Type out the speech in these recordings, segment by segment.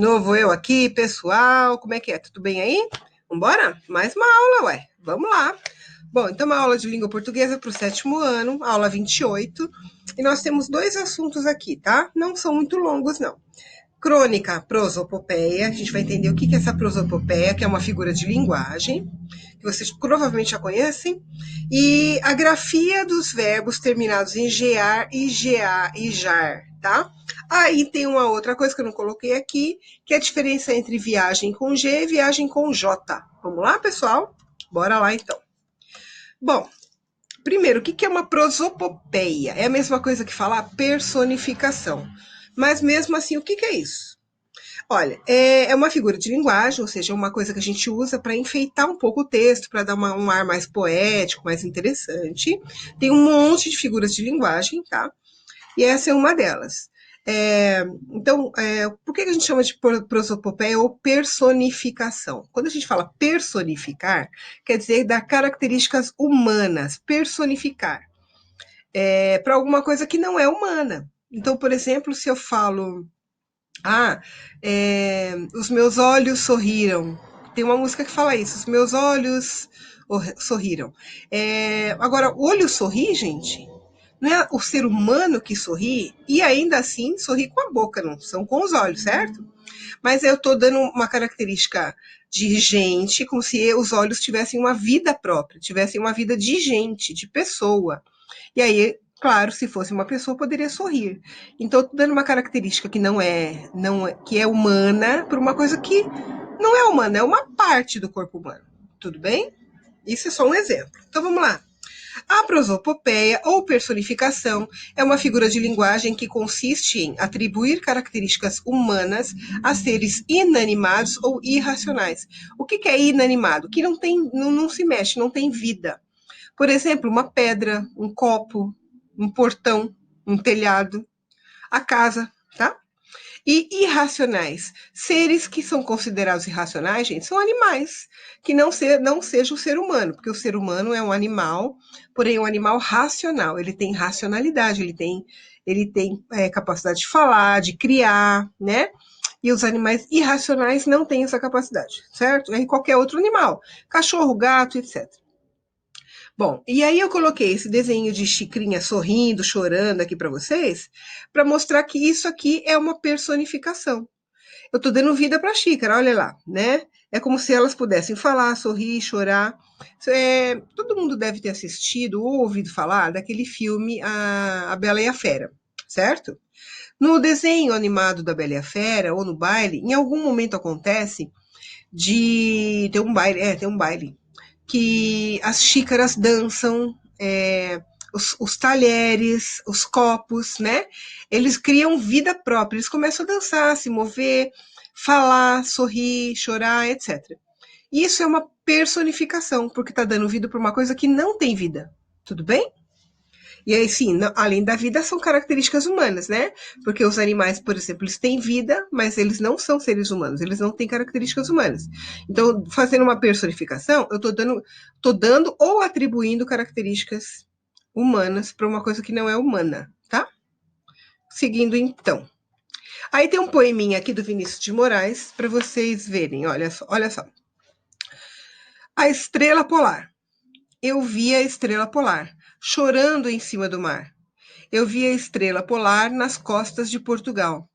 Novo eu aqui, pessoal. Como é que é? Tudo bem aí? Vambora? Mais uma aula, ué. Vamos lá. Bom, então uma aula de língua portuguesa para o sétimo ano, aula 28. E nós temos dois assuntos aqui, tá? Não são muito longos, não. Crônica, prosopopeia. A gente vai entender o que é essa prosopopeia, que é uma figura de linguagem, que vocês provavelmente já conhecem. E a grafia dos verbos terminados em gear, iga e jar, tá? Aí tem uma outra coisa que eu não coloquei aqui, que é a diferença entre viagem com G e viagem com J. Vamos lá, pessoal? Bora lá, então. Bom, primeiro, o que é uma prosopopeia? É a mesma coisa que falar personificação. Mas mesmo assim, o que é isso? Olha, é uma figura de linguagem, ou seja, é uma coisa que a gente usa para enfeitar um pouco o texto, para dar um ar mais poético, mais interessante. Tem um monte de figuras de linguagem, tá? E essa é uma delas. Por que a gente chama de prosopopeia ou personificação? Quando a gente fala personificar, quer dizer dar características humanas, personificar, para alguma coisa que não é humana. Então, por exemplo, se eu falo os meus olhos sorriram. Tem uma música que fala isso, os meus olhos sorriram. Agora, o olho sorri, gente, não é o ser humano que sorri, e ainda assim sorri com a boca, não são com os olhos, certo? Mas eu estou dando uma característica de gente, como se os olhos tivessem uma vida própria, tivessem uma vida de gente, de pessoa. E aí, claro, se fosse uma pessoa, poderia sorrir. Então, estou dando uma característica que que é humana, por uma coisa que não é humana, é uma parte do corpo humano. Tudo bem? Isso é só um exemplo. Então, vamos lá. A prosopopeia ou personificação é uma figura de linguagem que consiste em atribuir características humanas a seres inanimados ou irracionais. O que é inanimado? Que não se mexe, não tem vida. Por exemplo, uma pedra, um copo, um portão, um telhado, a casa, tá? E irracionais. Seres que são considerados irracionais, gente, são animais, que não seja o ser humano, porque o ser humano é um animal, porém é um animal racional. Ele tem racionalidade, ele tem capacidade de falar, de criar, né? E os animais irracionais não têm essa capacidade, certo? É qualquer outro animal, cachorro, gato, etc. Bom, e aí eu coloquei esse desenho de xicrinha sorrindo, chorando aqui para vocês, para mostrar que isso aqui é uma personificação. Eu estou dando vida para a xícara, olha lá, né? É como se elas pudessem falar, sorrir, chorar. Todo mundo deve ter assistido ou ouvido falar daquele filme A Bela e a Fera, certo? No desenho animado da Bela e a Fera, ou no baile, em algum momento acontece de ter um baile, tem um baile, que as xícaras dançam, os talheres, os copos, né? Eles criam vida própria, eles começam a dançar, se mover, falar, sorrir, chorar, etc. Isso é uma personificação, porque está dando vida para uma coisa que não tem vida. Tudo bem? E aí, sim, além da vida, são características humanas, né? Porque os animais, por exemplo, eles têm vida, mas eles não são seres humanos, eles não têm características humanas. Então, fazendo uma personificação, eu tô dando ou atribuindo características humanas para uma coisa que não é humana, tá? Seguindo então. Aí tem um poeminha aqui do Vinícius de Moraes para vocês verem, olha só, olha só. A estrela polar. Eu vi a estrela polar, chorando em cima do mar. Eu vi a estrela polar nas costas de Portugal.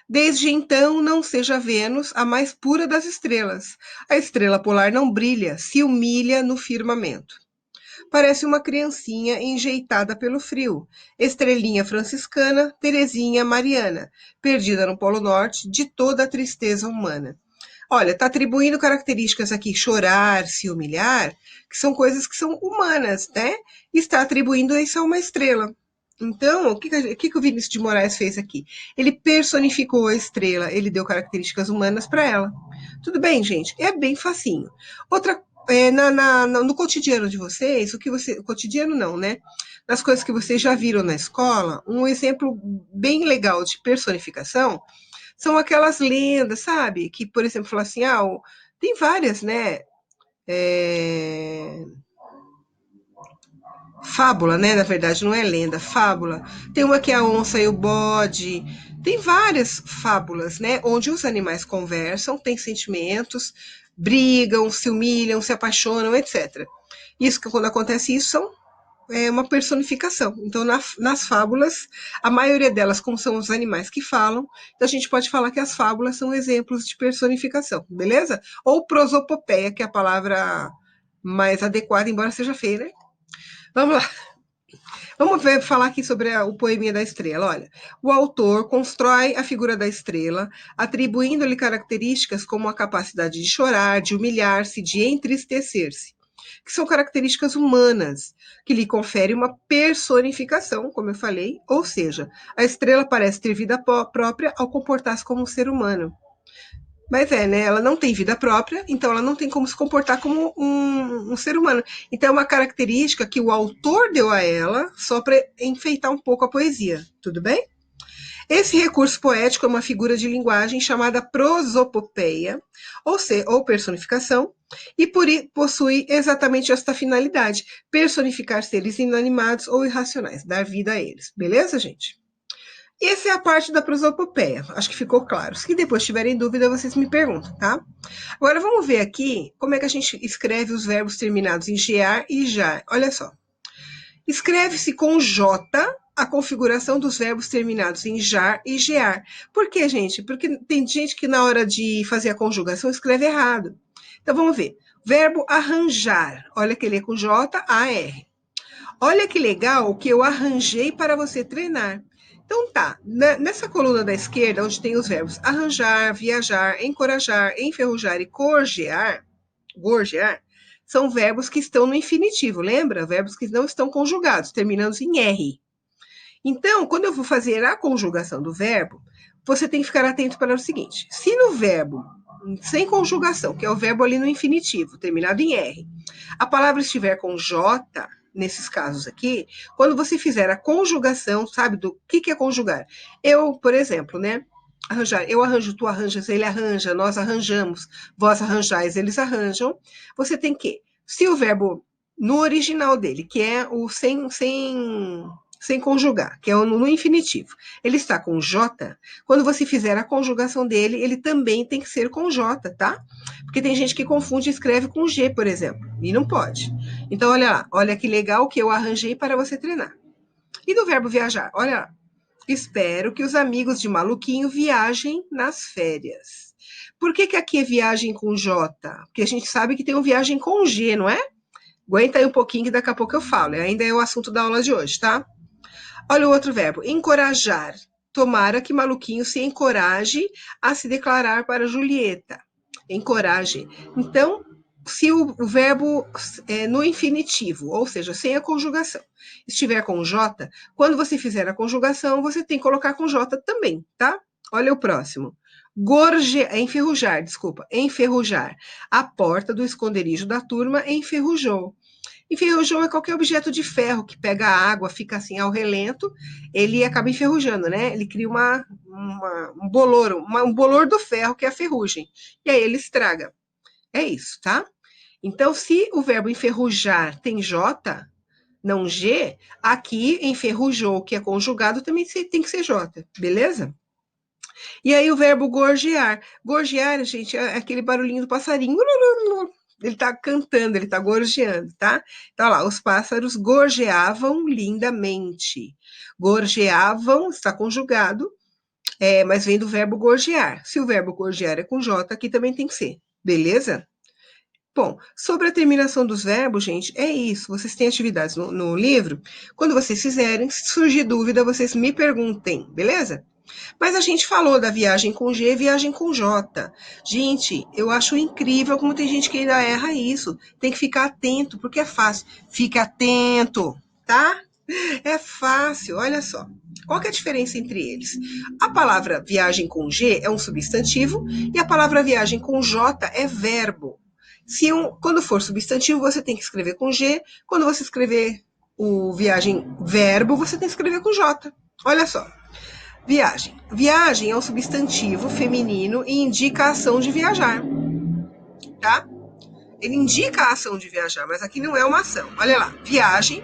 Desde então, não seja Vênus a mais pura das estrelas. A estrela polar não brilha, se humilha no firmamento. Parece uma criancinha enjeitada pelo frio. Estrelinha franciscana, Terezinha Mariana, perdida no Polo Norte de toda a tristeza humana. Olha, está atribuindo características aqui, chorar, se humilhar, que são coisas que são humanas, né? E está atribuindo isso a uma estrela. Então, o que o Vinícius de Moraes fez aqui? Ele personificou a estrela, ele deu características humanas para ela. Tudo bem, gente? É bem facinho. Outra, no cotidiano de vocês, cotidiano não, né? Nas coisas que vocês já viram na escola, um exemplo bem legal de personificação são aquelas lendas, sabe? Que, por exemplo, fala assim, tem várias, né? É, Fábula, né? Na verdade, não é lenda, fábula. Tem uma que é a onça e o bode, Tem várias fábulas, né? Onde os animais conversam, têm sentimentos, brigam, se humilham, se apaixonam, etc. Isso que quando acontece isso são uma personificação. Então, nas fábulas, a maioria delas, como são os animais que falam, então a gente pode falar que as fábulas são exemplos de personificação, beleza? Ou prosopopeia, que é a palavra mais adequada, embora seja feia, né? Vamos lá. Falar aqui sobre o poeminha da estrela. Olha, o autor constrói a figura da estrela, atribuindo-lhe características como a capacidade de chorar, de humilhar-se, de entristecer-se, que são características humanas, que lhe confere uma personificação, como eu falei, ou seja, a estrela parece ter vida própria ao comportar-se como um ser humano. Mas né? Ela não tem vida própria, então ela não tem como se comportar como um ser humano. Então é uma característica que o autor deu a ela só para enfeitar um pouco a poesia, tudo bem? Esse recurso poético é uma figura de linguagem chamada prosopopeia, ou personificação, e possui exatamente esta finalidade: personificar seres inanimados ou irracionais, dar vida a eles. Beleza, gente? Essa é a parte da prosopopeia. Acho que ficou claro. Se depois tiverem dúvida, vocês me perguntam, tá? Agora vamos ver aqui como é que a gente escreve os verbos terminados em gear e jar. Olha só. Escreve-se com J a configuração dos verbos terminados em jar e gear. Por quê, gente? Porque tem gente que na hora de fazer a conjugação escreve errado. Então vamos ver. Verbo arranjar. Olha que ele é com J, A, R. Olha que legal o que eu arranjei para você treinar. Então tá, nessa coluna da esquerda, onde tem os verbos arranjar, viajar, encorajar, enferrujar e gorjear, são verbos que estão no infinitivo, lembra? Verbos que não estão conjugados, terminando em R. Então, quando eu vou fazer a conjugação do verbo, você tem que ficar atento para o seguinte: se no verbo sem conjugação, que é o verbo ali no infinitivo, terminado em R, a palavra estiver com J, nesses casos aqui, quando você fizer a conjugação, sabe do que é conjugar? Eu, por exemplo, né? Arranjar, eu arranjo, tu arranjas, ele arranja, nós arranjamos, vós arranjais, eles arranjam. Você tem que, se o verbo no original dele, que é o sem conjugar, que é no infinitivo, ele está com J, quando você fizer a conjugação dele, ele também tem que ser com J, tá? Porque tem gente que confunde e escreve com G, por exemplo, e não pode. Então, olha lá, olha que legal que eu arranjei para você treinar. E do verbo viajar? Olha lá. Espero que os amigos de Maluquinho viajem nas férias. Por que aqui é viagem com J? Porque a gente sabe que tem uma viagem com G, não é? Aguenta aí um pouquinho que daqui a pouco eu falo. Ainda é o assunto da aula de hoje, tá? Olha o outro verbo, encorajar. Tomara que Maluquinho se encoraje a se declarar para Julieta. Encoraje. Então, se o verbo no infinitivo, ou seja, sem a conjugação, estiver com J, quando você fizer a conjugação, você tem que colocar com J também, tá? Olha o próximo. Enferrujar, desculpa, enferrujar. A porta do esconderijo da turma enferrujou. Enferrujou é qualquer objeto de ferro que pega a água, fica assim ao relento, ele acaba enferrujando, né? Ele cria um bolor do ferro, que é a ferrugem. E aí ele estraga. É isso, tá? Então, se o verbo enferrujar tem J, não G, aqui enferrujou, que é conjugado, também tem que ser J, beleza? E aí o verbo gorjear. Gorjear, gente, é aquele barulhinho do passarinho. Ele está cantando, ele está gorjeando, tá? Então, olha lá, os pássaros gorjeavam lindamente. Gorjeavam, está conjugado, mas vem do verbo gorjear. Se o verbo gorjear é com J, aqui também tem que ser, beleza? Bom, sobre a terminação dos verbos, gente, é isso. Vocês têm atividades no livro. Quando vocês fizerem, se surgir dúvida, vocês me perguntem, beleza? Mas a gente falou da viagem com G e viagem com J. Gente, eu acho incrível como tem gente que ainda erra isso. Tem que ficar atento, porque é fácil. Fique atento, tá? É fácil, olha só. Qual que é a diferença entre eles? A palavra viagem com G é um substantivo e a palavra viagem com J é verbo. Quando for substantivo, você tem que escrever com G. Quando você escrever o viagem verbo, você tem que escrever com J. Olha só. Viagem. Viagem é um substantivo feminino e indica a ação de viajar, tá? Ele indica a ação de viajar, mas aqui não é uma ação. Olha lá, viagem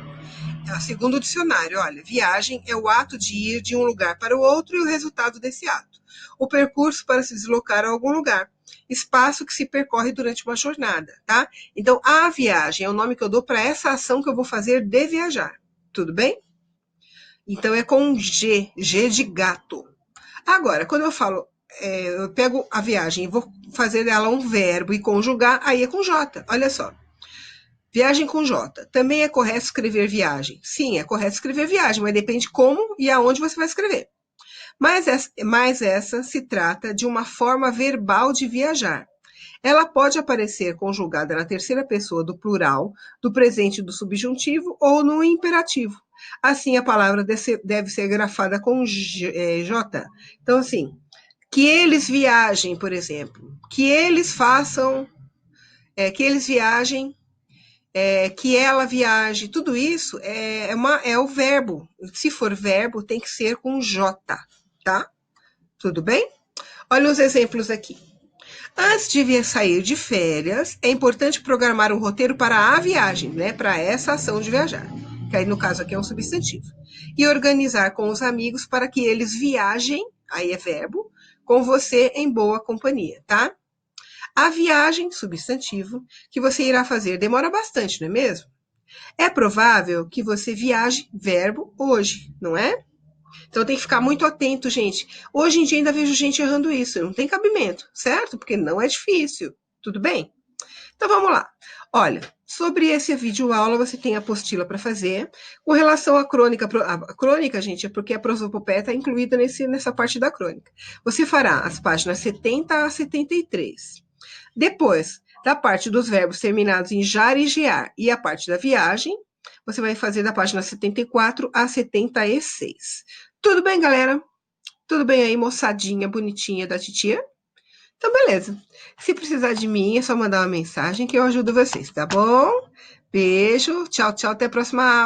Segundo o dicionário, olha, viagem é o ato de ir de um lugar para o outro e o resultado desse ato. O percurso para se deslocar a algum lugar. Espaço que se percorre durante uma jornada, tá? Então, a viagem é o nome que eu dou para essa ação que eu vou fazer de viajar. Tudo bem? Então, é com G, G de gato. Agora, quando eu falo, eu pego a viagem e vou fazer dela um verbo e conjugar, aí é com J. Olha só. Viagem com J. Também é correto escrever viagem? Sim, é correto escrever viagem, mas depende como e aonde você vai escrever. Mas essa se trata de uma forma verbal de viajar. Ela pode aparecer conjugada na terceira pessoa do plural, do presente do subjuntivo ou no imperativo. Assim, a palavra deve ser grafada com J. Então, assim, que eles viajem, por exemplo. Que eles façam, que eles viajem, que ela viaje. Tudo isso é o verbo. Se for verbo, tem que ser com J, tá? Tudo bem? Olha os exemplos aqui. Antes de sair de férias, é importante programar um roteiro para a viagem, né? Para essa ação de viajar, que aí no caso aqui é um substantivo. E organizar com os amigos para que eles viajem, aí é verbo, com você em boa companhia, tá? A viagem, substantivo, que você irá fazer demora bastante, não é mesmo? É provável que você viaje, verbo, hoje, não é? Então tem que ficar muito atento, gente. Hoje em dia ainda vejo gente errando isso. Não tem cabimento, certo? Porque não é difícil. Tudo bem? Então vamos lá. Olha, sobre esse vídeo aula você tem a apostila para fazer. Com relação à crônica, a crônica, gente, é porque a prosopopeia está incluída nessa parte da crônica. Você fará as páginas 70 a 73. Depois, da parte dos verbos terminados em jar e gear e a parte da viagem, você vai fazer da página 74 a 76. Tudo bem, galera? Tudo bem aí, moçadinha bonitinha da titia? Então, beleza. Se precisar de mim, é só mandar uma mensagem que eu ajudo vocês, tá bom? Beijo, tchau, tchau, até a próxima aula.